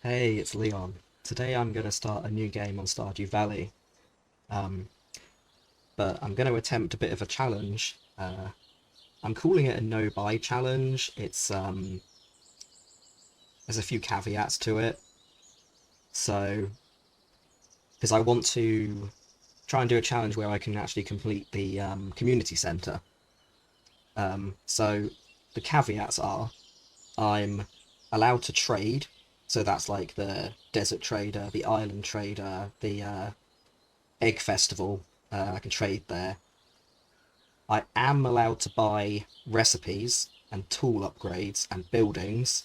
Hey, it's Leon. Today I'm going to start a new game on Stardew Valley, um, but I'm going to attempt a bit of a challenge. I'm calling it a no buy challenge. There's a few caveats to it. So, because I want to try and do a challenge where I can actually complete the community centre. So the caveats are I'm allowed to trade. So that's like the desert trader, the island trader, the egg festival. I can trade there. I am allowed to buy recipes and tool upgrades and buildings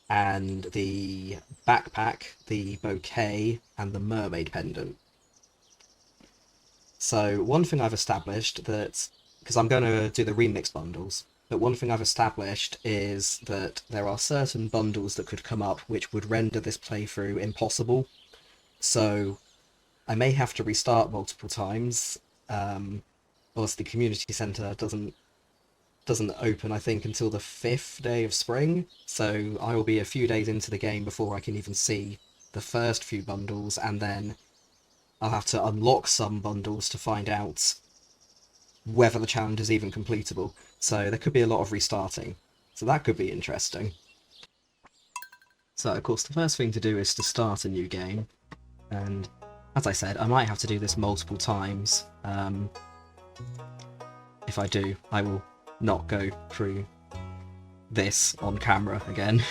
and the backpack, the bouquet, and the mermaid pendant. So one thing I've established that, because I'm going to do the remix bundles, but one thing I've established is that there are certain bundles that could come up which would render this playthrough impossible. So I may have to restart multiple times. Whilst the community centre doesn't open, I think, until the 5th day of spring. So I will be a few days into the game before I can even see the first few bundles, and then I'll have to unlock some bundles to find out whether the challenge is even completable. So there could be a lot of restarting. So that could be interesting. So of course the first thing to do is to start a new game, and as I said, I might have to do this multiple times. If I do, I will not go through this on camera again.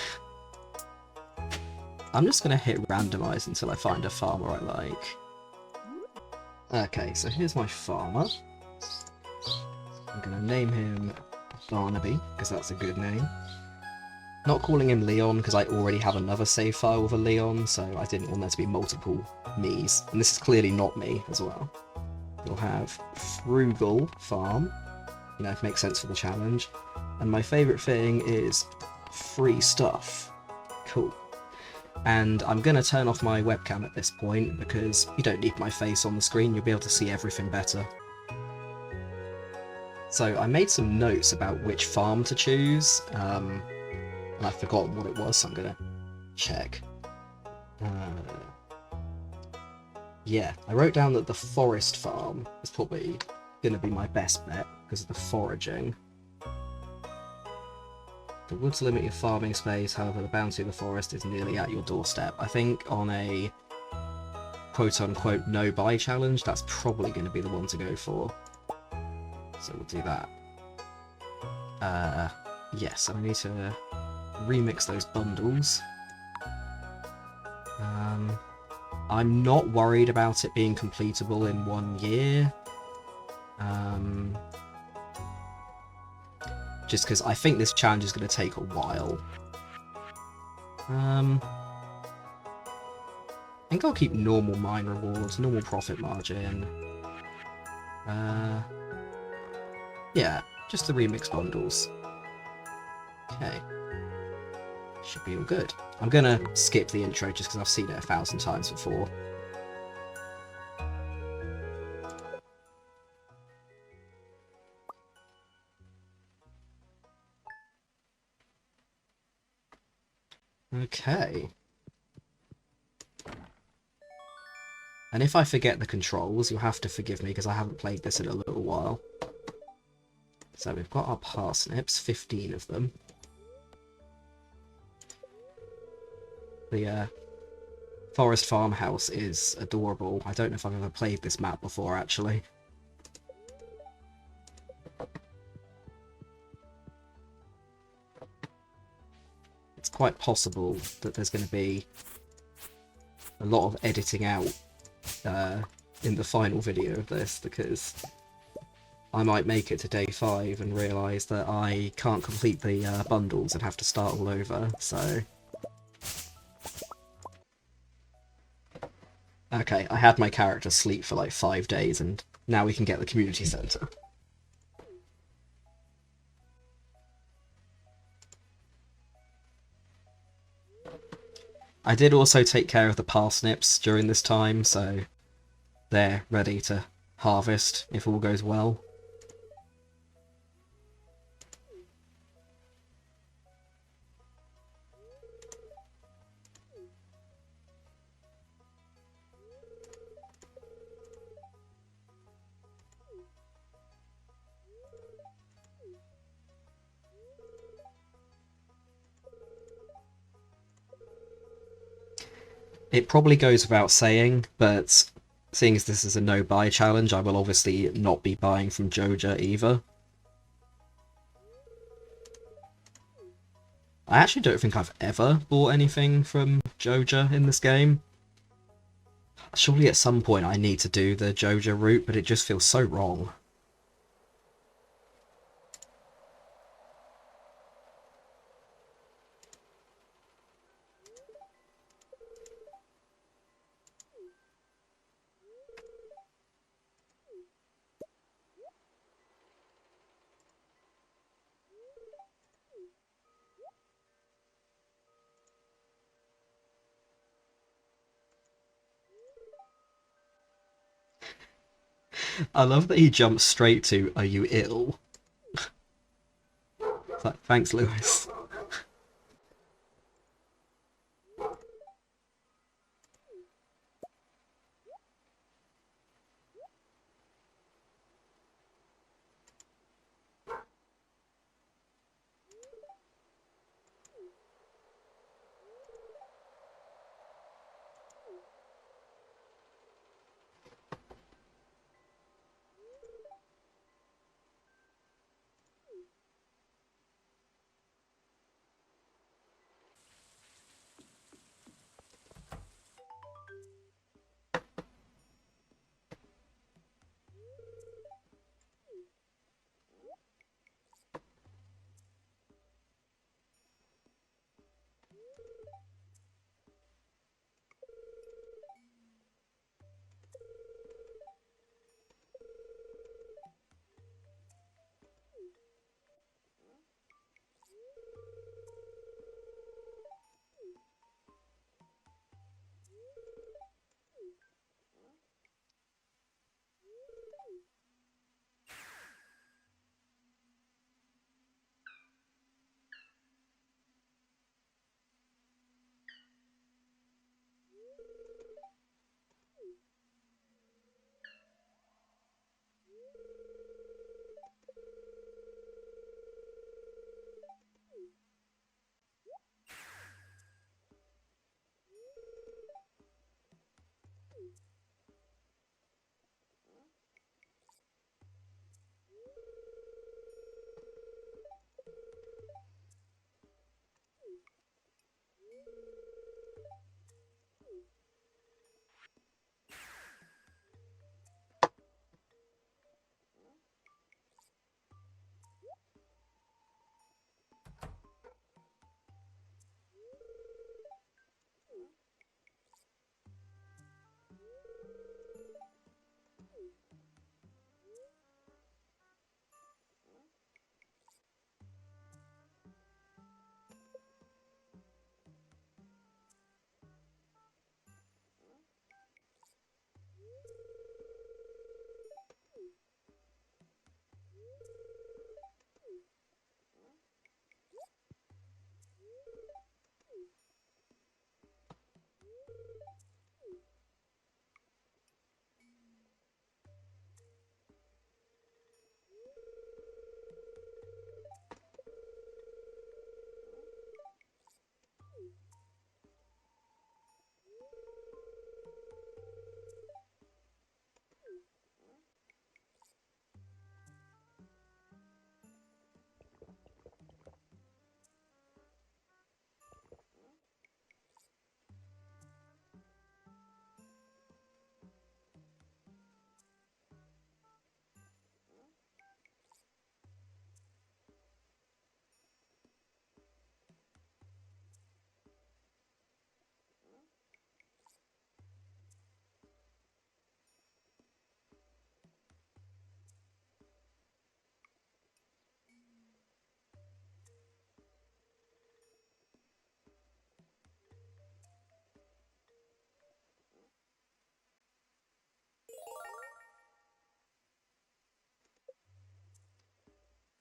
I'm just going to hit randomize until I find a farmer I like. Okay, so here's my farmer. I'm going to name him Barnaby, because that's a good name. Not calling him Leon, because I already have another save file with a Leon, so I didn't want there to be multiple me's. And this is clearly not me as well. You'll have Frugal Farm, you know, makes sense for the challenge. And my favourite thing is free stuff. Cool. And I'm going to turn off my webcam at this point because you don't need my face on the screen, you'll be able to see everything better. So I made some notes about which farm to choose, and I've forgotten what it was, so I'm going to check. Yeah, I wrote down that the forest farm is probably going to be my best bet because of the foraging. The woods limit your farming space, however the bounty of the forest is nearly at your doorstep. I think on a quote-unquote no-buy challenge, that's probably going to be the one to go for. So we'll do that. Yes, I need to remix those bundles. I'm not worried about it being completable in 1 year. Just because I think this challenge is going to take a while. I think I'll keep normal mine rewards, normal profit margin. Yeah, just the remix bundles. Okay. Should be all good. I'm going to skip the intro just because I've seen it 1,000 times before. Okay. And if I forget the controls, you'll have to forgive me because I haven't played this in a little while. So we've got our parsnips, 15 of them. The forest farmhouse is adorable. I don't know if I've ever played this map before, actually. It's quite possible that there's going to be a lot of editing out in the final video of this, because I might make it to day 5 and realise that I can't complete the bundles and have to start all over, so... Okay, I had my character sleep for like 5 days and now we can get the community centre. I did also take care of the parsnips during this time, so they're ready to harvest if all goes well. It probably goes without saying, but seeing as this is a no-buy challenge, I will obviously not be buying from Joja either. I actually don't think I've ever bought anything from Joja in this game. Surely at some point I need to do the Joja route, but it just feels so wrong. I love that he jumps straight to, "Are you ill?" It's like, thanks, Lewis.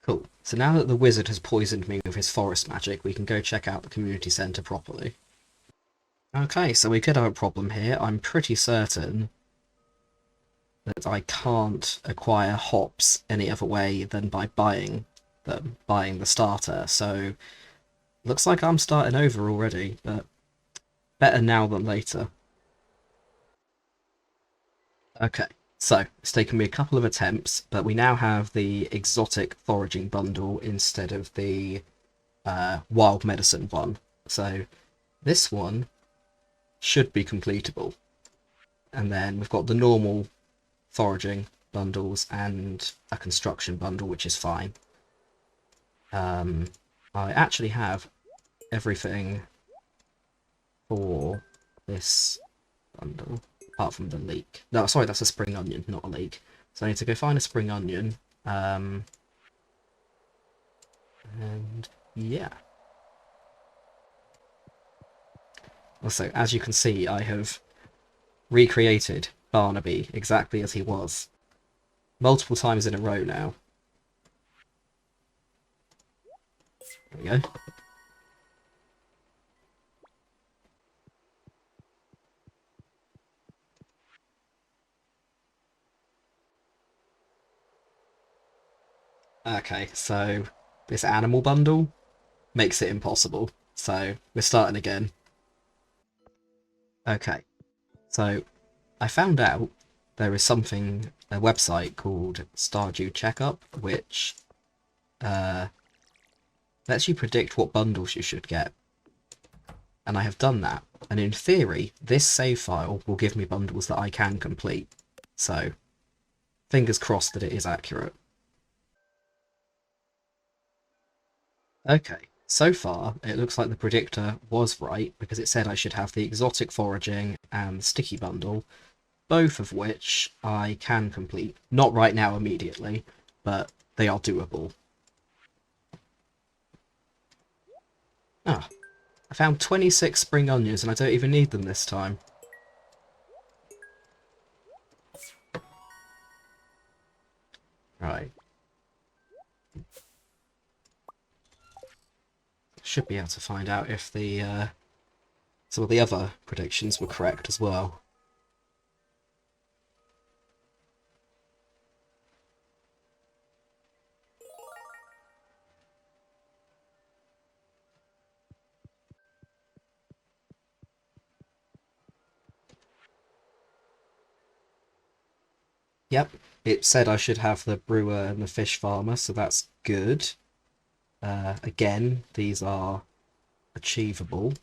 Cool. So now that the wizard has poisoned me with his forest magic, we can go check out the community centre properly. Okay, so we could have a problem here. I'm pretty certain that I can't acquire hops any other way than by buying them, buying the starter. So looks like I'm starting over already, but better now than later. Okay, so it's taken me a couple of attempts, but we now have the exotic foraging bundle instead of the wild medicine one. So this one should be completable. And then we've got the normal foraging bundles and a construction bundle, which is fine. I actually have everything for this bundle, apart from the leek. No, sorry, that's a spring onion, not a leek. So I need to go find a spring onion. And yeah. Also, as you can see, I have recreated Barnaby exactly as he was. Multiple times in a row now. There we go. Okay, so this animal bundle makes it impossible. So we're starting again. Okay, so I found out there is something, a website called Stardew Checkup, which lets you predict what bundles you should get. And I have done that. And in theory, this save file will give me bundles that I can complete. So, fingers crossed that it is accurate. Okay, so far it looks like the predictor was right because it said I should have the exotic foraging and the sticky bundle, both of which I can complete. Not right now immediately, but they are doable. Ah, I found 26 spring onions and I don't even need them this time. Right. Should be able to find out if the some of the other predictions were correct as well. Yep, it said I should have the brewer and the fish farmer, so that's good. Again, these are achievable.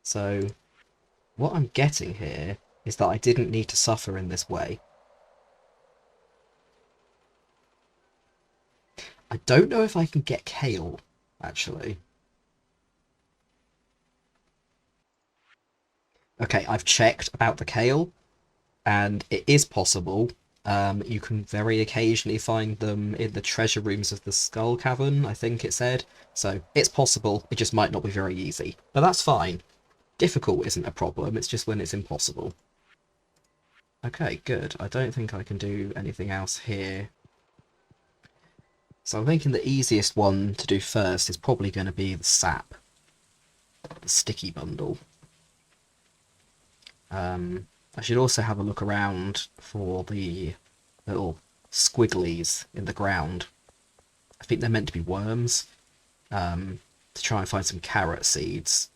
So what I'm getting here is that I didn't need to suffer in this way. I don't know if I can get kale, actually. Okay, I've checked about the kale, and it is possible. You can very occasionally find them in the treasure rooms of the Skull Cavern, I think it said. So it's possible, it just might not be very easy. But that's fine. Difficult isn't a problem, it's just when it's impossible. Okay, good. I don't think I can do anything else here. So I'm thinking the easiest one to do first is probably going to be the sap. The sticky bundle. I should also have a look around for the little squigglies in the ground. I think they're meant to be worms. To try and find some carrot seeds.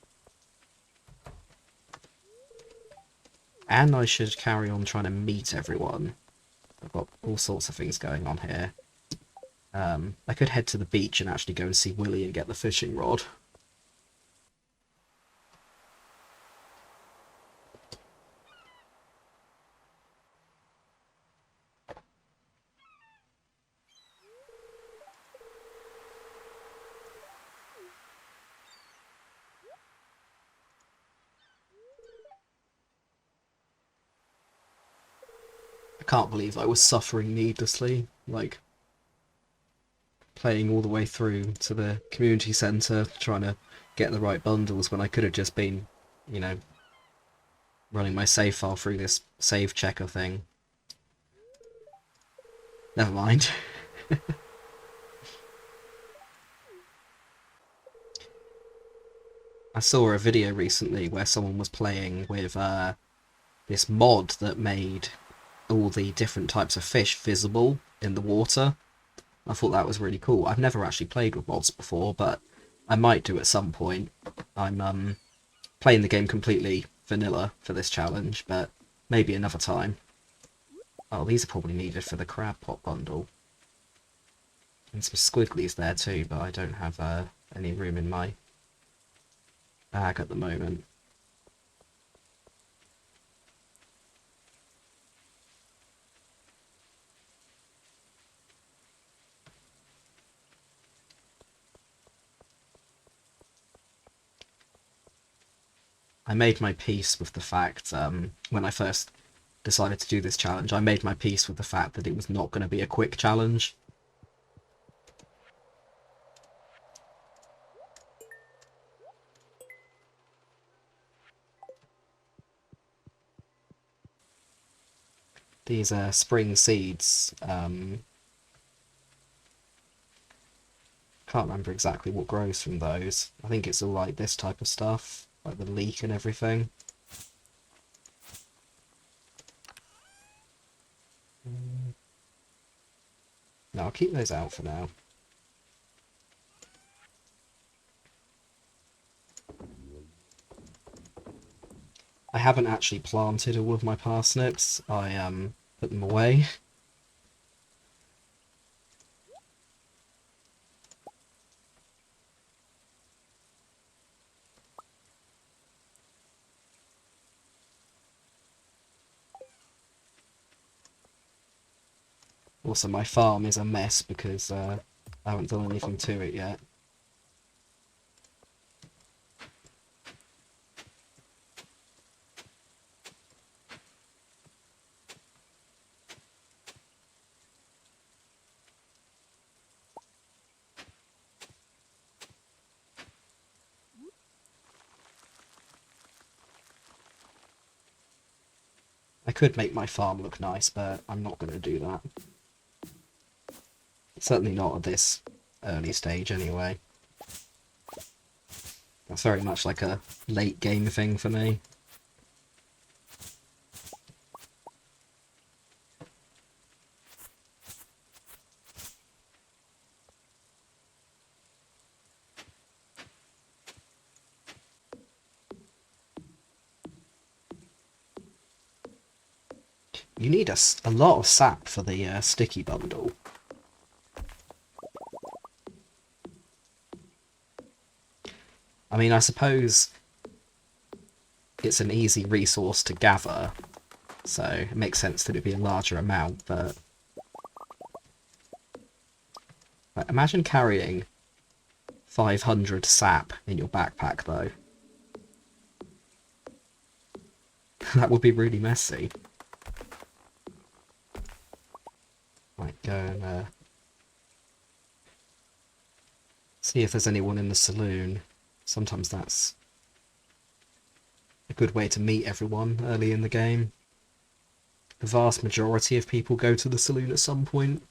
And I should carry on trying to meet everyone. I've got all sorts of things going on here. I could head to the beach and actually go and see Willy and get the fishing rod. I can't believe I was suffering needlessly, like playing all the way through to the community centre trying to get the right bundles when I could have just been, you know, running my save file through this save checker thing. Never mind. I saw a video recently where someone was playing with this mod that made all the different types of fish visible in the water. I thought that was really cool. I've never actually played with mods before, but I might do at some point. I'm playing the game completely vanilla for this challenge, but maybe another time. Oh, these are probably needed for the crab pot bundle. And some squigglies there too, but I don't have any room in my bag at the moment. I made my peace with the fact, when I first decided to do this challenge, I made my peace with the fact that it was not going to be a quick challenge. These spring seeds, can't remember exactly what grows from those. I think it's all like this type of stuff, like the leek and everything. No, I'll keep those out for now. I haven't actually planted all of my parsnips. I put them away. Also, my farm is a mess because I haven't done anything to it yet. I could make my farm look nice, but I'm not going to do that. Certainly not at this early stage, anyway. That's very much like a late game thing for me. You need a lot of sap for the sticky bundle. I mean, I suppose it's an easy resource to gather, so it makes sense that it'd be a larger amount, but... Like, imagine carrying 500 sap in your backpack, though. That would be really messy. Might go and see if there's anyone in the saloon. Sometimes that's a good way to meet everyone early in the game. The vast majority of people go to the saloon at some point.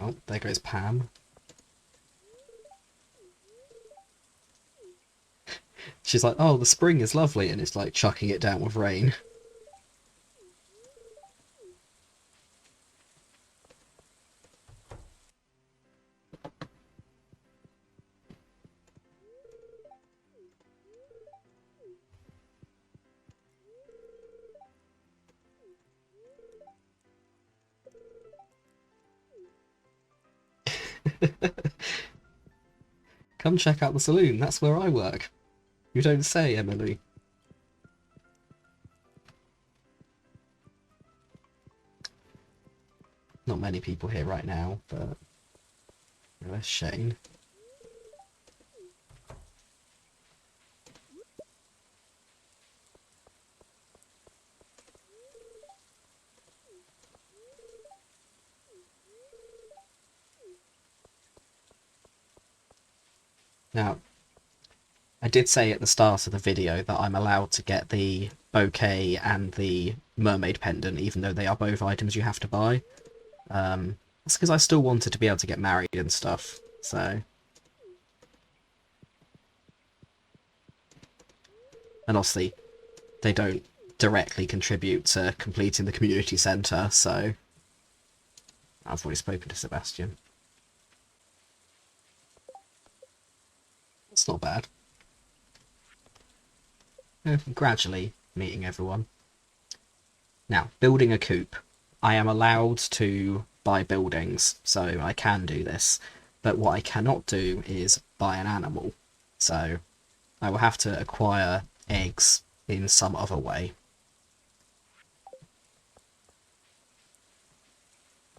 Oh, there goes Pam. She's like, oh, the spring is lovely, and it's like chucking it down with rain. Come check out the saloon, that's where I work. You don't say, Emily. Not many people here right now, but... Where's Shane? Now, I did say at the start of the video that I'm allowed to get the bouquet and the mermaid pendant, even though they are both items you have to buy. That's because I still wanted to be able to get married and stuff, so... And obviously, they don't directly contribute to completing the community centre, so... I've already spoken to Sebastian. It's not bad. Gradually meeting everyone. Now, building a coop. I am allowed to buy buildings, so I can do this. But what I cannot do is buy an animal. So I will have to acquire eggs in some other way.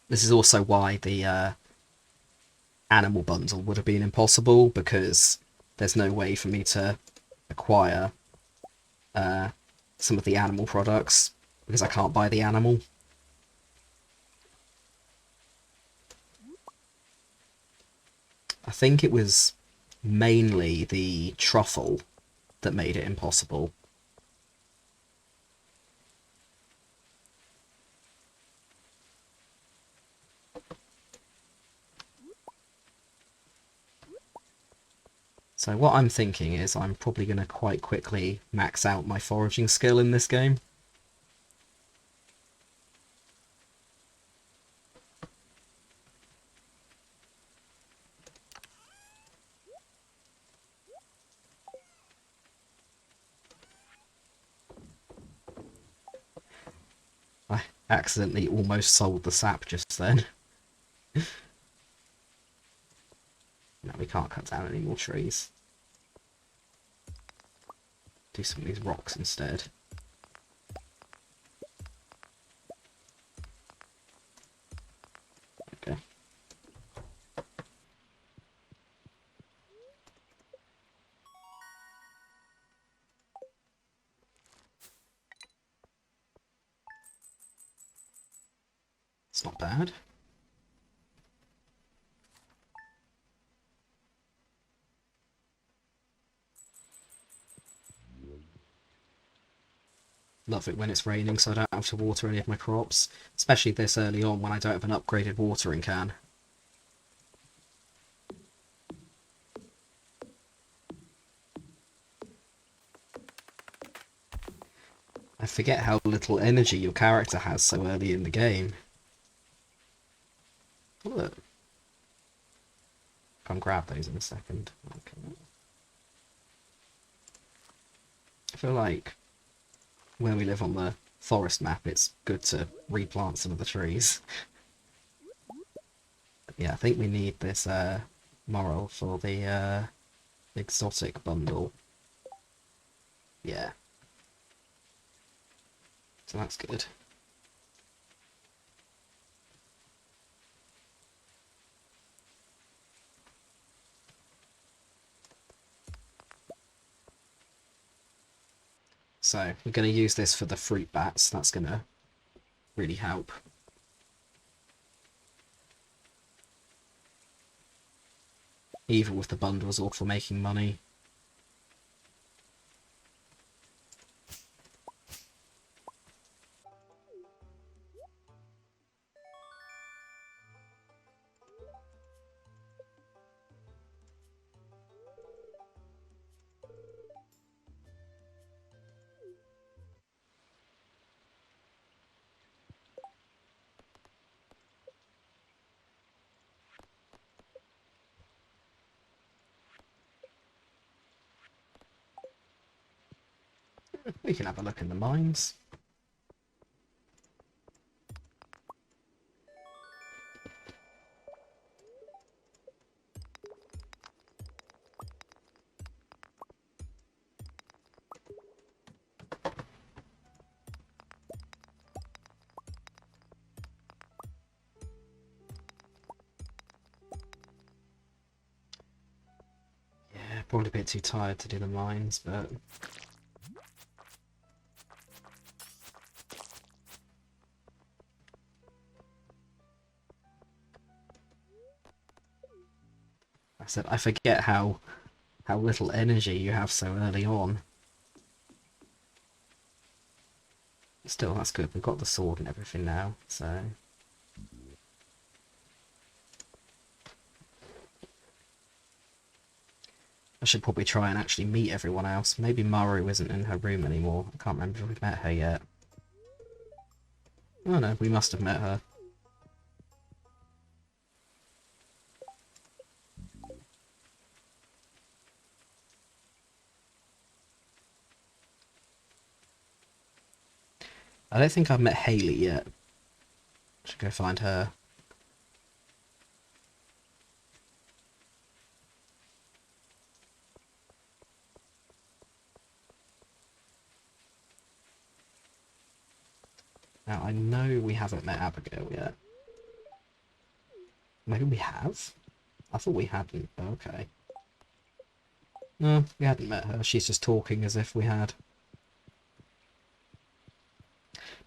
This is also why the animal bundle would have been impossible, because there's no way for me to acquire some of the animal products, because I can't buy the animal. I think it was mainly the truffle that made it impossible. So what I'm thinking is I'm probably going to quite quickly max out my foraging skill in this game. I accidentally almost sold the sap just then. No, we can't cut down any more trees. Do some of these rocks instead. Okay. It's not bad. Love it when it's raining so I don't have to water any of my crops, especially this early on when I don't have an upgraded watering can. I forget how little energy your character has so early in the game. Look. Come grab those in a second. Okay. I feel like where we live on the forest map, it's good to replant some of the trees. Yeah, I think we need this moral for the exotic bundle. Yeah. So that's good. So we're going to use this for the fruit bats. That's going to really help. Either with the bundles or for making money. We can have a look in the mines. Yeah, probably a bit too tired to do the mines, but I said I forget how little energy you have so early on. Still, that's good. We've got the sword and everything now, so... I should probably try and actually meet everyone else. Maybe Maru isn't in her room anymore. I can't remember if we've met her yet. Oh no, we must have met her. I don't think I've met Haley yet. Should go find her. Now, I know we haven't met Abigail yet. Maybe we have? I thought we hadn't. Okay. No, we hadn't met her. She's just talking as if we had.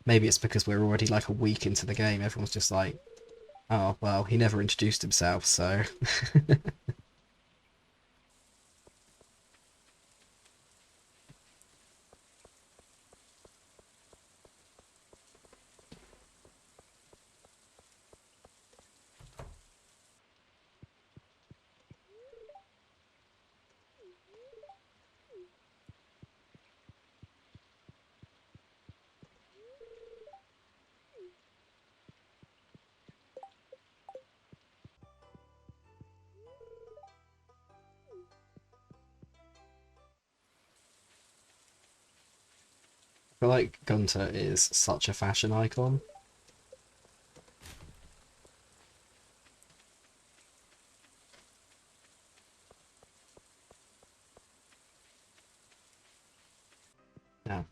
Maybe it's because we're already like a week into the game. Everyone's just like, oh, well, he never introduced himself, so... I feel like Gunter is such a fashion icon. Now,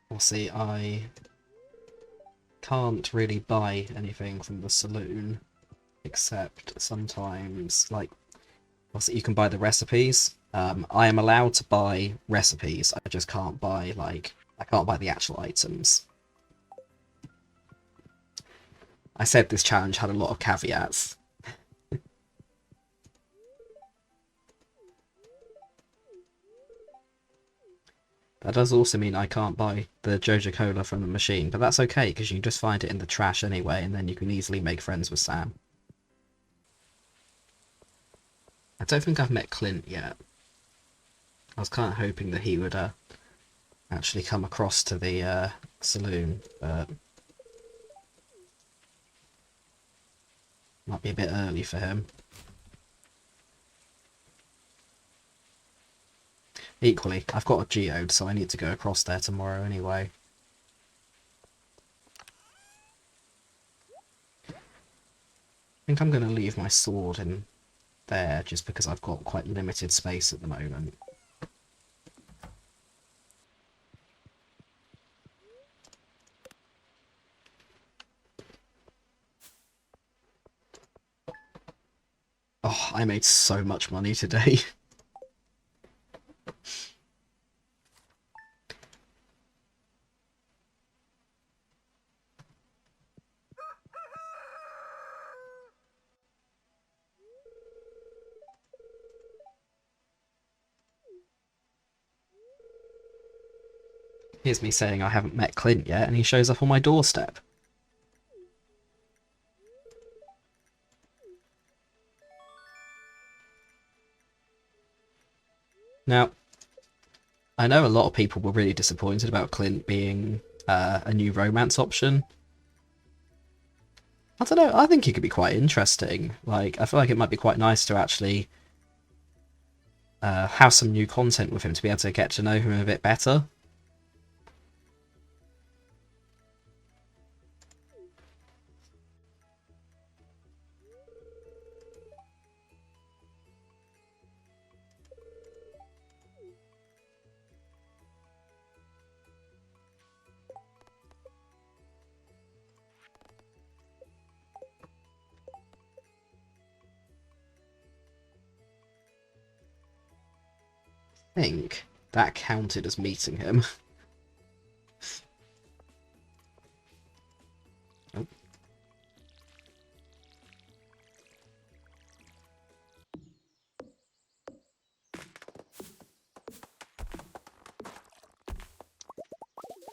we'll see, I can't really buy anything from the saloon, except sometimes, like, obviously you can buy the recipes. I am allowed to buy recipes, I just can't buy, like, I can't buy the actual items. I said this challenge had a lot of caveats. That does also mean I can't buy the Joja Cola from the machine, but that's okay, because you can just find it in the trash anyway, and then you can easily make friends with Sam. I don't think I've met Clint yet. I was kind of hoping that he would actually come across to the saloon, but might be a bit early for him. Equally, I've got a geode, so I need to go across there tomorrow anyway. I think I'm going to leave my sword in there, just because I've got quite limited space at the moment. Oh, I made so much money today. Here's me saying I haven't met Clint yet, and he shows up on my doorstep. Now, I know a lot of people were really disappointed about Clint being a new romance option. I don't know, I think he could be quite interesting. Like, I feel like it might be quite nice to actually have some new content with him to be able to get to know him a bit better. I think that counted as meeting him. Oh.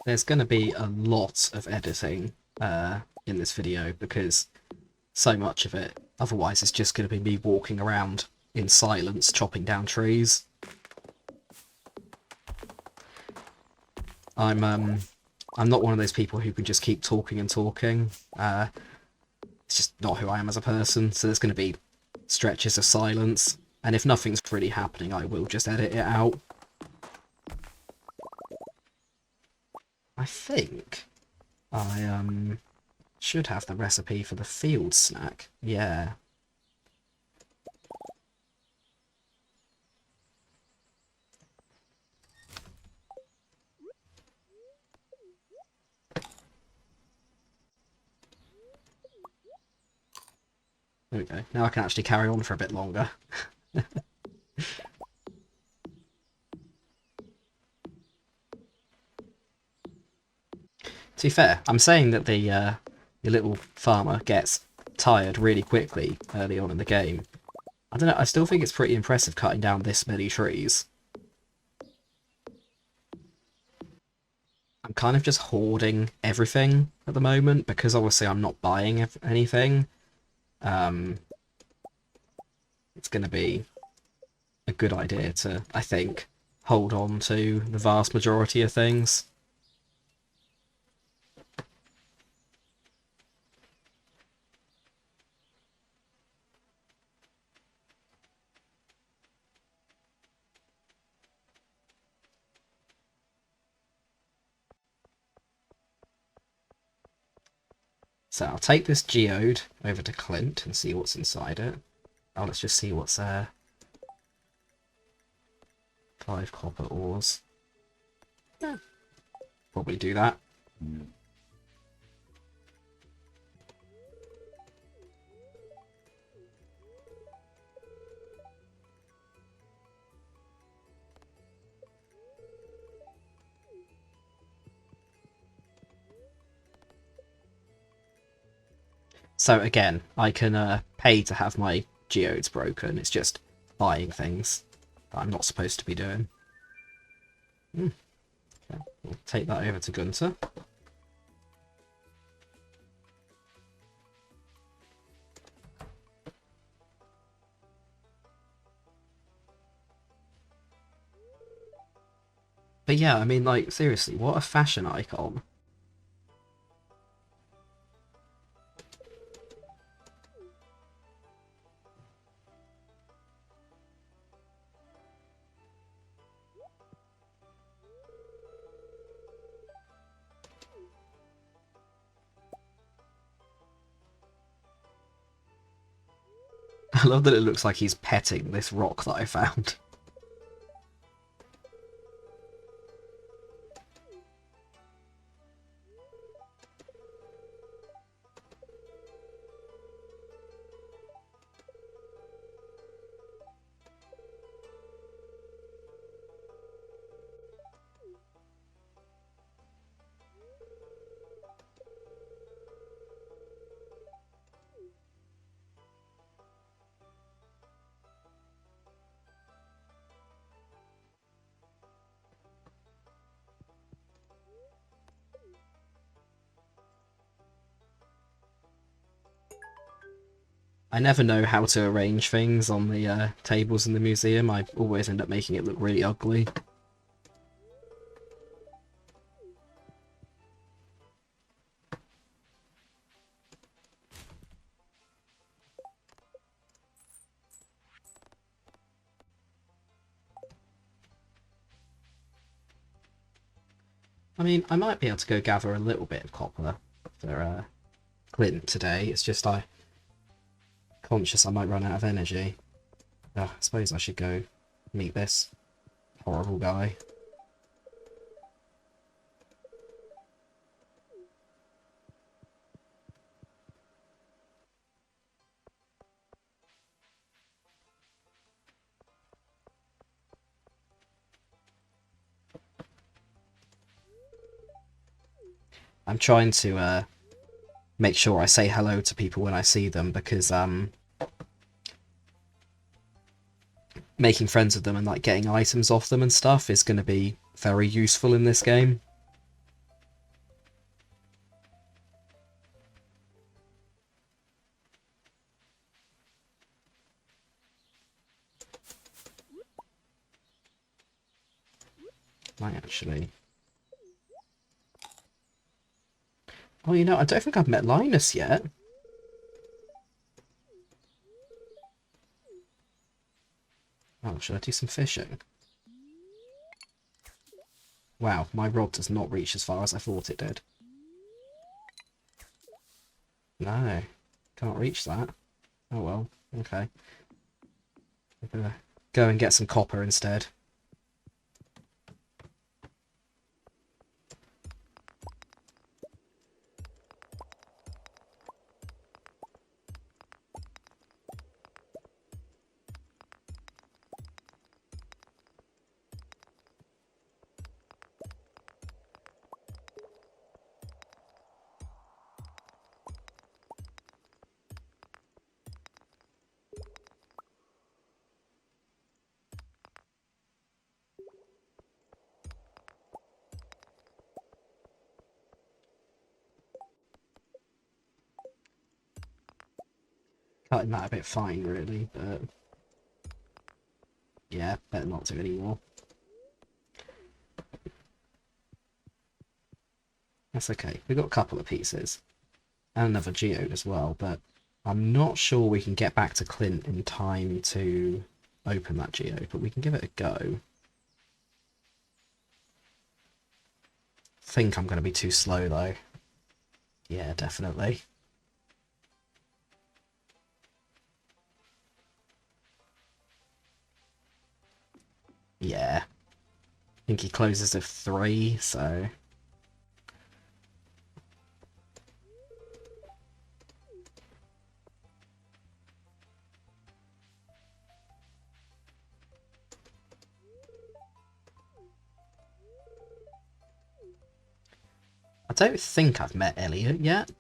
There's going to be a lot of editing in this video, because so much of it, otherwise it's just going to be me walking around in silence chopping down trees. I'm not one of those people who can just keep talking and talking. It's just not who I am as a person, so there's going to be stretches of silence, and if nothing's really happening, I will just edit it out. I think I should have the recipe for the field snack. Yeah. There we go. Now I can actually carry on for a bit longer. To be fair, I'm saying that the little farmer gets tired really quickly early on in the game. I don't know, I still think it's pretty impressive cutting down this many trees. I'm kind of just hoarding everything at the moment because obviously I'm not buying anything. Um, it's going to be a good idea to, I think, hold on to the vast majority of things. So I'll take this geode over to Clint and see what's inside it. Oh, let's just see what's there. 5 copper ores. Yeah. Probably do that. So again, I can pay to have my geodes broken. It's just buying things that I'm not supposed to be doing. Okay. We'll take that over to Gunter. But yeah, I mean, like, seriously, what a fashion icon. I love that it looks like he's petting this rock that I found. I never know how to arrange things on the tables in the museum. I always end up making it look really ugly. I mean, I might be able to go gather a little bit of copper for Clint today. It's just I conscious I might run out of energy. I suppose I should go meet this horrible guy. I'm trying to make sure I say hello to people when I see them because making friends with them and like getting items off them and stuff is going to be very useful in this game. Might actually. Oh, you know, I don't think I've met Linus yet. Oh, should I do some fishing? Wow, my rod does not reach as far as I thought it did. No, can't reach that. Oh well, okay. I'm gonna go and get some copper instead. Cutting that a bit fine, really, but yeah, better not do anymore. That's okay. We got a couple of pieces and another geode as well, but I'm not sure we can get back to Clint in time to open that geode, but we can give it a go. Think I'm going to be too slow though. Yeah, definitely. Yeah. I think he closes at 3, so... I don't think I've met Elliot yet.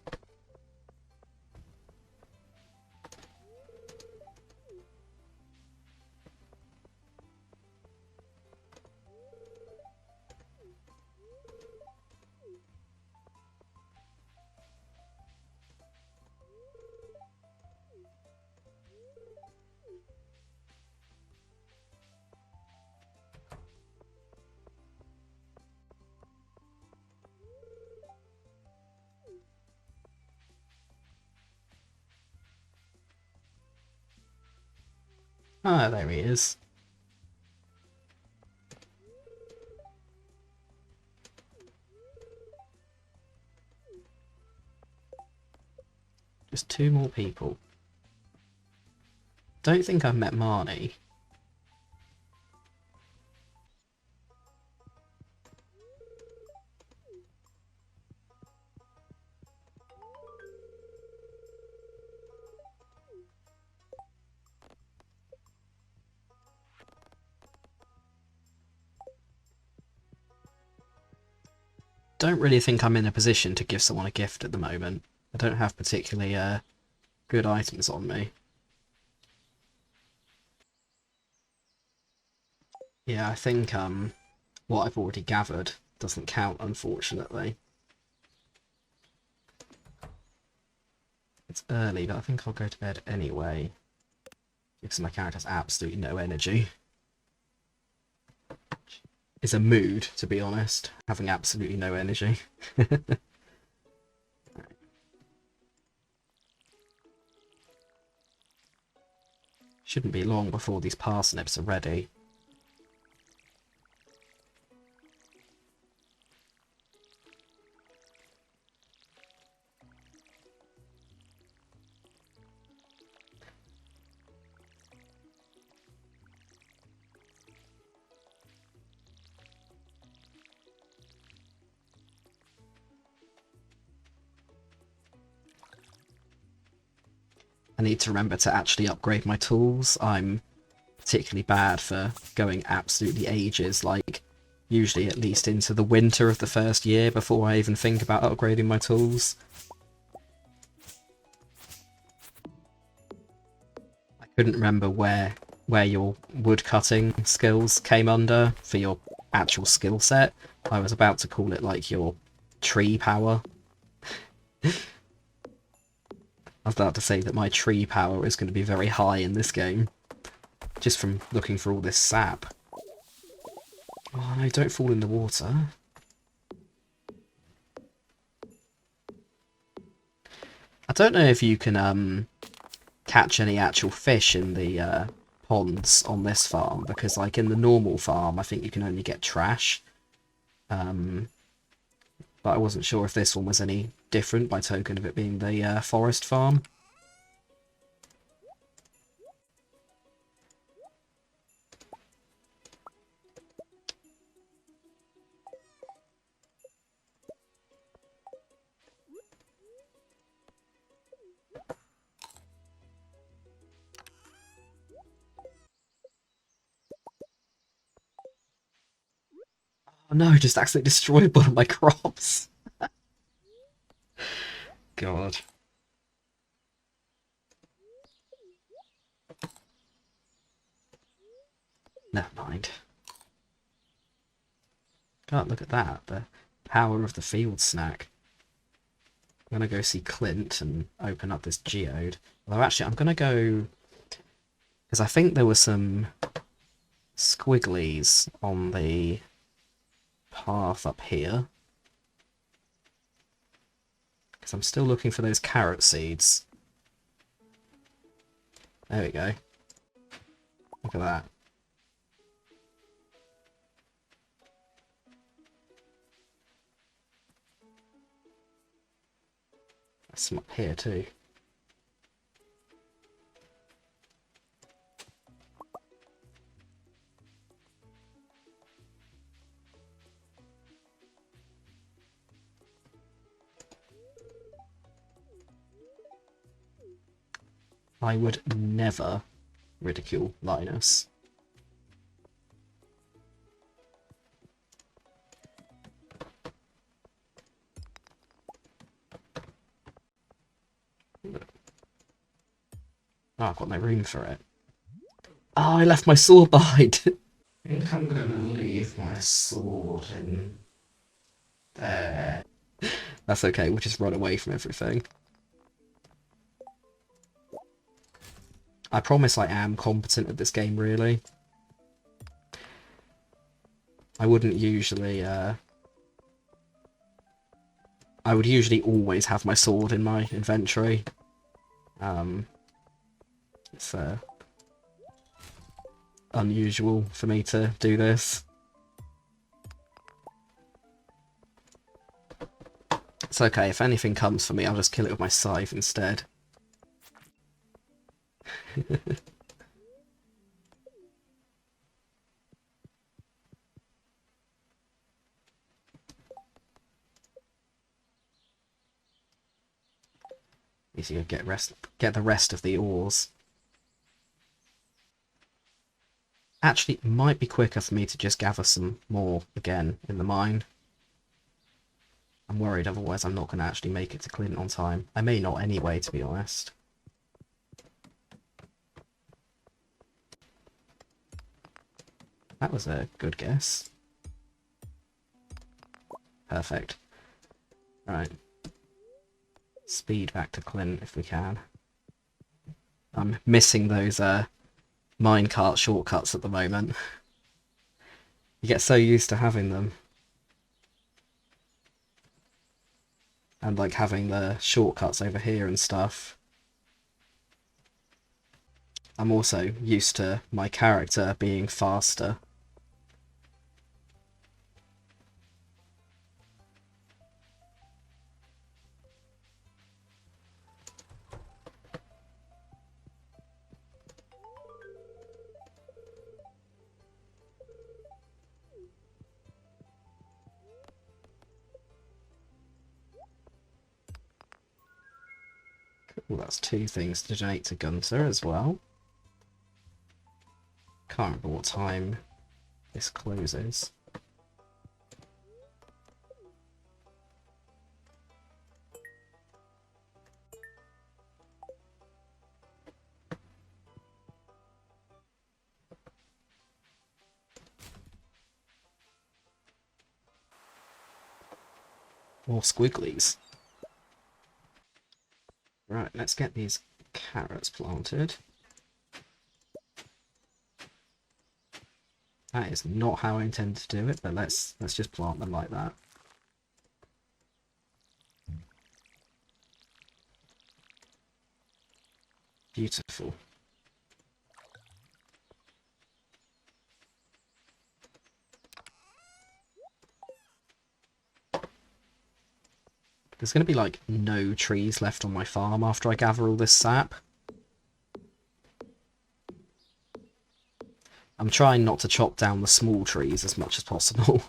Ah, there he is. Just 2 more people. Don't think I've met Marnie. Don't really think I'm in a position to give someone a gift at the moment. I don't have particularly good items on me. Yeah, I think what I've already gathered doesn't count, unfortunately. It's early, but I think I'll go to bed anyway. Because my character has absolutely no energy. It's a mood, to be honest, having absolutely no energy. Shouldn't be long before these parsnips are ready. I need to remember to actually upgrade my tools. I'm particularly bad for going absolutely ages, like usually at least into the winter of the first year before I even think about upgrading my tools. I couldn't remember where your woodcutting skills came under for your actual skill set. I was about to call it like your tree power. I was about to say that my tree power is going to be very high in this game, just from looking for all this sap. Oh no, don't fall in the water. I don't know if you can catch any actual fish in the ponds on this farm, because like in the normal farm I think you can only get trash. But I wasn't sure if this one was any different by token of it being the forest farm. Oh no, I just accidentally destroyed one of my crops. God. Never mind. God, look at that. The power of the field snack. I'm going to go see Clint and open up this geode. Although actually, I'm going to go... because I think there were some squigglies on the path up here. Because I'm still looking for those carrot seeds. There we go. Look at that. There's some up here too. I would never ridicule Linus. Oh, I've got no room for it. Oh, I left my sword behind. I think I'm gonna leave my sword in there. That's okay, we'll just run away from everything. I promise I am competent at this game, really. I wouldn't usually, I would usually always have my sword in my inventory. It's unusual for me to do this. It's okay, if anything comes for me, I'll just kill it with my scythe instead. Need to go get the rest of the ores. Actually, it might be quicker for me to just gather some more again in the mine. I'm worried, otherwise I'm not going to actually make it to Clint on time. I may not anyway, to be honest. That was a good guess. Perfect. Right. Speed back to Clint if we can. I'm missing those minecart shortcuts at the moment. You get so used to having them. And like having the shortcuts over here and stuff. I'm also used to my character being faster. Cool, that's 2 things to donate to Gunter as well. Can't remember what time this closes. More squigglies. Right, let's get these carrots planted. That is not how I intended to do it, but let's just plant them like that. Beautiful. There's going to be, like, no trees left on my farm after I gather all this sap. I'm trying not to chop down the small trees as much as possible.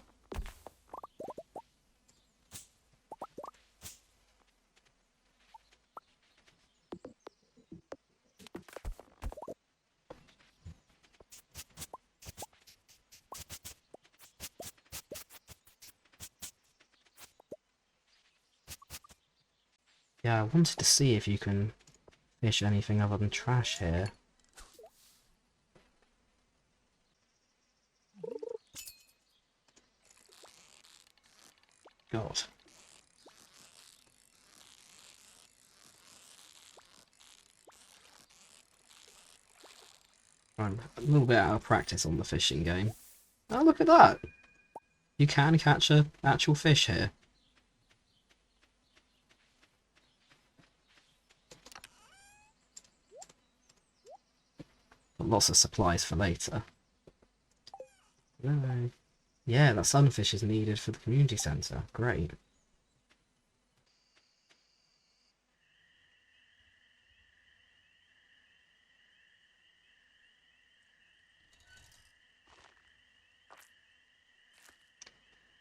Yeah, I wanted to see if you can fish anything other than trash here. God. I'm a little bit out of practice on the fishing game. Oh, look at that! You can catch a actual fish here. Got lots of supplies for later. No. Yeah, that sunfish is needed for the community centre. Great.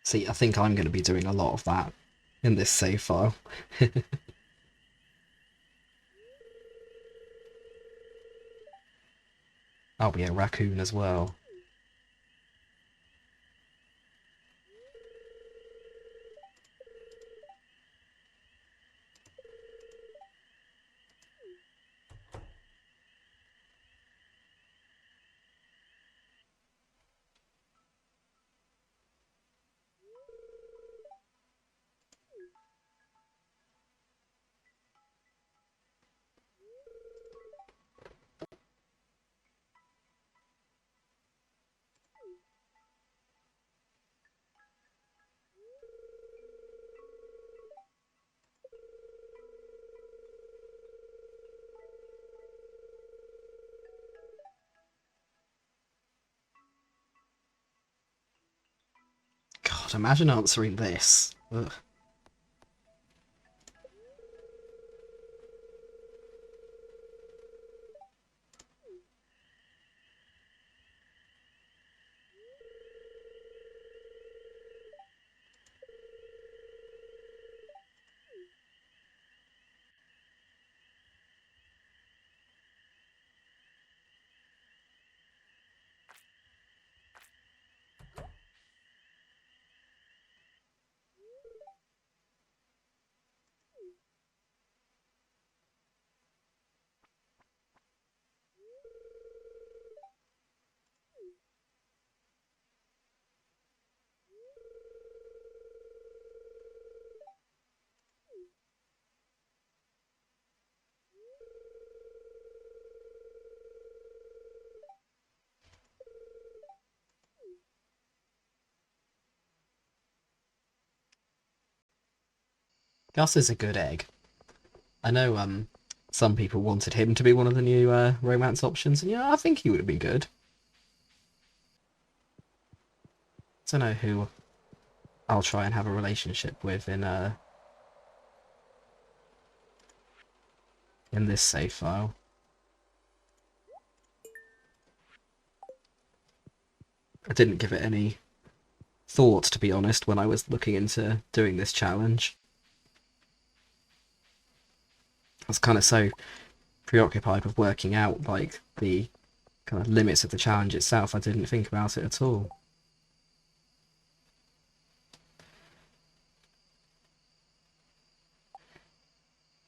See, I think I'm going to be doing a lot of that in this save file. I'll be a raccoon as well. God, imagine answering this. Ugh. Gus is a good egg. I know some people wanted him to be one of the new romance options, and yeah, I think he would be good. Don't know who I'll try and have a relationship with in this save file. I didn't give it any thought, to be honest, when I was looking into doing this challenge. I was kind of so preoccupied with working out like the kind of limits of the challenge itself, I didn't think about it at all.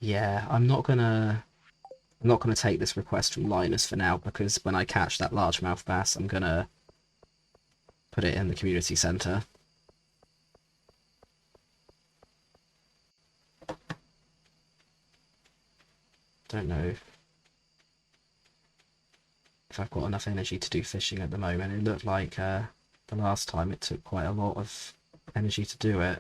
Yeah, I'm not gonna take this request from Linus for now, because when I catch that largemouth bass, I'm gonna put it in the community centre. Don't know if I've got enough energy to do fishing at the moment. It looked like the last time it took quite a lot of energy to do it.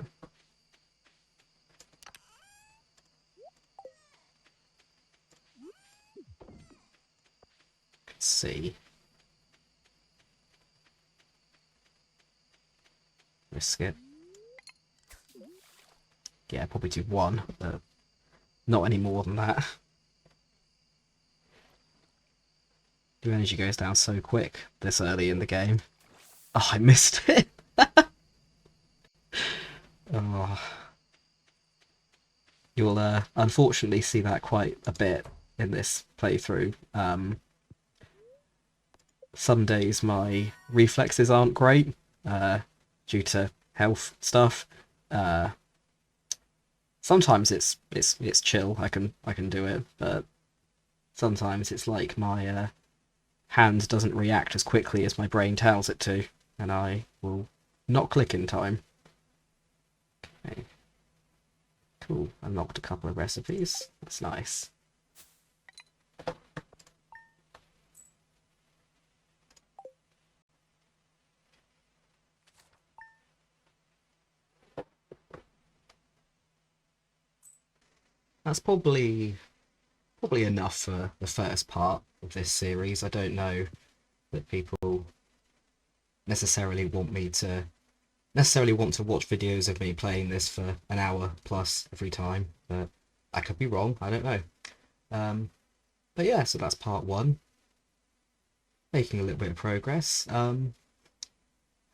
Let's see. Risk it. yeah, probably do one, but not any more than that. The energy goes down so quick this early in the game. Oh, I missed it. Oh, you'll unfortunately see that quite a bit in this playthrough. Some days my reflexes aren't great due to health stuff. Uh, Sometimes it's chill. I can do it, but sometimes it's like my hand doesn't react as quickly as my brain tells it to, and I will not click in time. Okay. Cool. Unlocked a couple of recipes. That's nice. That's probably enough for the first part of this series. I don't know that people necessarily want to watch videos of me playing this for an hour plus every time, but I could be wrong. I don't know. But yeah, so that's part one. Making a little bit of progress.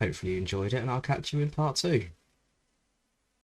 Hopefully you enjoyed it, and I'll catch you in part two.